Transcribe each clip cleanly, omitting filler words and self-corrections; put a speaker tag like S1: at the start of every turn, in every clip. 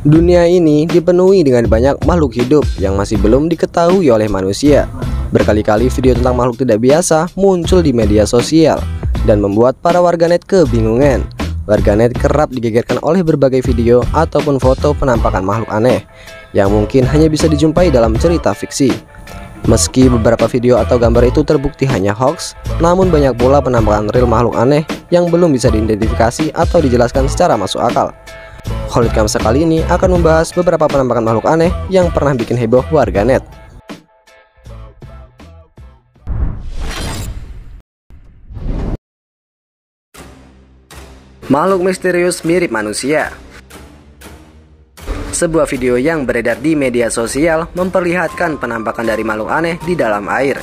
S1: Dunia ini dipenuhi dengan banyak makhluk hidup yang masih belum diketahui oleh manusia. Berkali-kali video tentang makhluk tidak biasa muncul di media sosial dan membuat para warganet kebingungan. Warganet kerap digegerkan oleh berbagai video ataupun foto penampakan makhluk aneh yang mungkin hanya bisa dijumpai dalam cerita fiksi. Meski beberapa video atau gambar itu terbukti hanya hoax, namun banyak pula penampakan real makhluk aneh yang belum bisa diidentifikasi atau dijelaskan secara masuk akal. Khalid Kamsa kali ini akan membahas beberapa penampakan makhluk aneh yang pernah bikin heboh warganet. Makhluk misterius mirip manusia. Sebuah video yang beredar di media sosial memperlihatkan penampakan dari makhluk aneh di dalam air,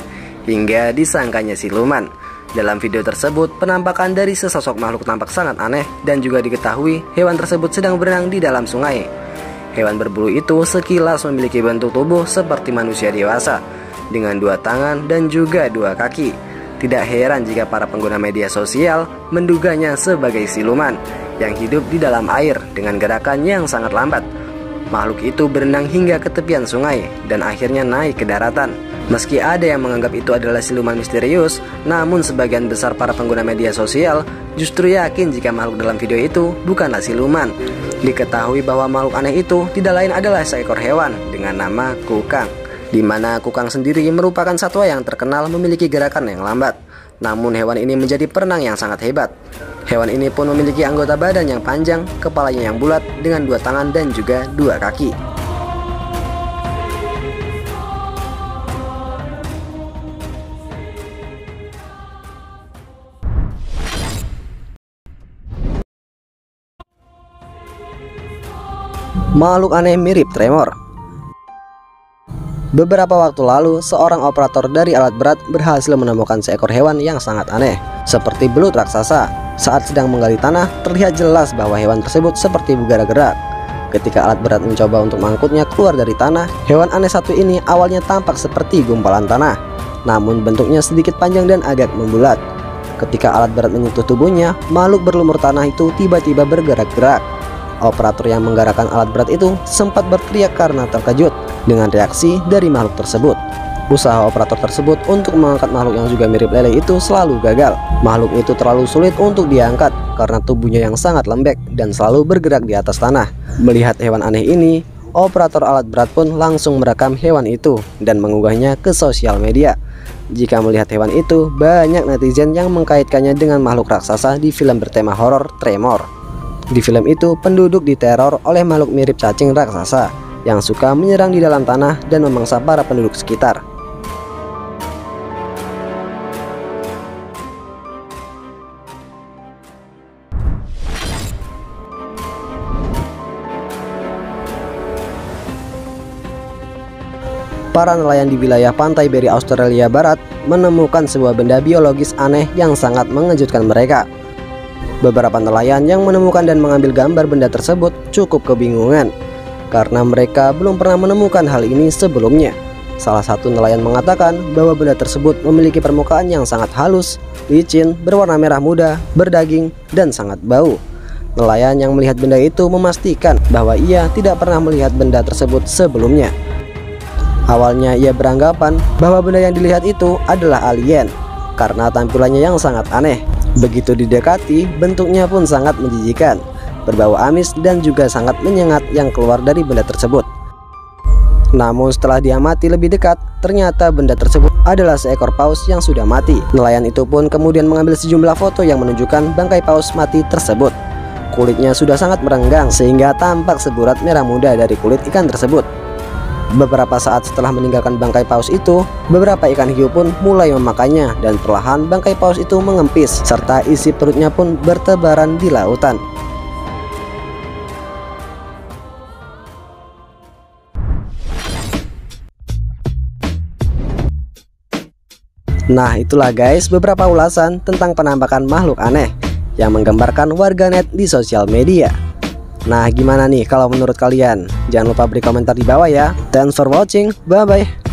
S1: hingga disangkanya siluman. Dalam video tersebut, penampakan dari sesosok makhluk tampak sangat aneh dan juga diketahui hewan tersebut sedang berenang di dalam sungai. Hewan berbulu itu sekilas memiliki bentuk tubuh seperti manusia dewasa, dengan 2 tangan dan juga 2 kaki. Tidak heran jika para pengguna media sosial menduganya sebagai siluman yang hidup di dalam air dengan gerakan yang sangat lambat. Makhluk itu berenang hingga ke tepian sungai dan akhirnya naik ke daratan. Meski ada yang menganggap itu adalah siluman misterius, namun sebagian besar para pengguna media sosial justru yakin jika makhluk dalam video itu bukanlah siluman. Diketahui bahwa makhluk aneh itu tidak lain adalah seekor hewan dengan nama kukang, di mana kukang sendiri merupakan satwa yang terkenal memiliki gerakan yang lambat. Namun hewan ini menjadi perenang yang sangat hebat. Hewan ini pun memiliki anggota badan yang panjang, kepalanya yang bulat dengan 2 tangan dan juga 2 kaki. Makhluk aneh mirip tremor. Beberapa waktu lalu, seorang operator dari alat berat berhasil menemukan seekor hewan yang sangat aneh, seperti belut raksasa. Saat sedang menggali tanah, terlihat jelas bahwa hewan tersebut seperti bergerak. Ketika alat berat mencoba untuk mengangkutnya keluar dari tanah, hewan aneh satu ini awalnya tampak seperti gumpalan tanah, namun bentuknya sedikit panjang dan agak membulat. Ketika alat berat menyentuh tubuhnya, makhluk berlumur tanah itu tiba-tiba bergerak-gerak. Operator yang menggerakkan alat berat itu sempat berteriak karena terkejut dengan reaksi dari makhluk tersebut. Usaha operator tersebut untuk mengangkat makhluk yang juga mirip lele itu selalu gagal. Makhluk itu terlalu sulit untuk diangkat karena tubuhnya yang sangat lembek dan selalu bergerak di atas tanah. Melihat hewan aneh ini, operator alat berat pun langsung merekam hewan itu dan mengunggahnya ke sosial media. Jika melihat hewan itu, banyak netizen yang mengkaitkannya dengan makhluk raksasa di film bertema horor Tremor. Di film itu, penduduk diteror oleh makhluk mirip cacing raksasa yang suka menyerang di dalam tanah dan memangsa para penduduk sekitar. Para nelayan di wilayah pantai Berry, Australia Barat menemukan sebuah benda biologis aneh yang sangat mengejutkan mereka. Beberapa nelayan yang menemukan dan mengambil gambar benda tersebut cukup kebingungan karena mereka belum pernah menemukan hal ini sebelumnya. Salah satu nelayan mengatakan bahwa benda tersebut memiliki permukaan yang sangat halus, licin, berwarna merah muda, berdaging, dan sangat bau. Nelayan yang melihat benda itu memastikan bahwa ia tidak pernah melihat benda tersebut sebelumnya. Awalnya ia beranggapan bahwa benda yang dilihat itu adalah alien karena tampilannya yang sangat aneh. Begitu didekati, bentuknya pun sangat menjijikan, berbau amis dan juga sangat menyengat yang keluar dari benda tersebut. Namun setelah diamati lebih dekat, ternyata benda tersebut adalah seekor paus yang sudah mati. Nelayan itu pun kemudian mengambil sejumlah foto yang menunjukkan bangkai paus mati tersebut. Kulitnya sudah sangat merenggang sehingga tampak seburat merah muda dari kulit ikan tersebut. Beberapa saat setelah meninggalkan bangkai paus itu, beberapa ikan hiu pun mulai memakannya dan perlahan bangkai paus itu mengempis serta isi perutnya pun bertebaran di lautan. Nah, itulah guys beberapa ulasan tentang penampakan makhluk aneh yang menggambarkan warganet di sosial media. Nah, gimana nih kalau menurut kalian? Jangan lupa beri komentar di bawah ya. Thanks for watching, bye bye.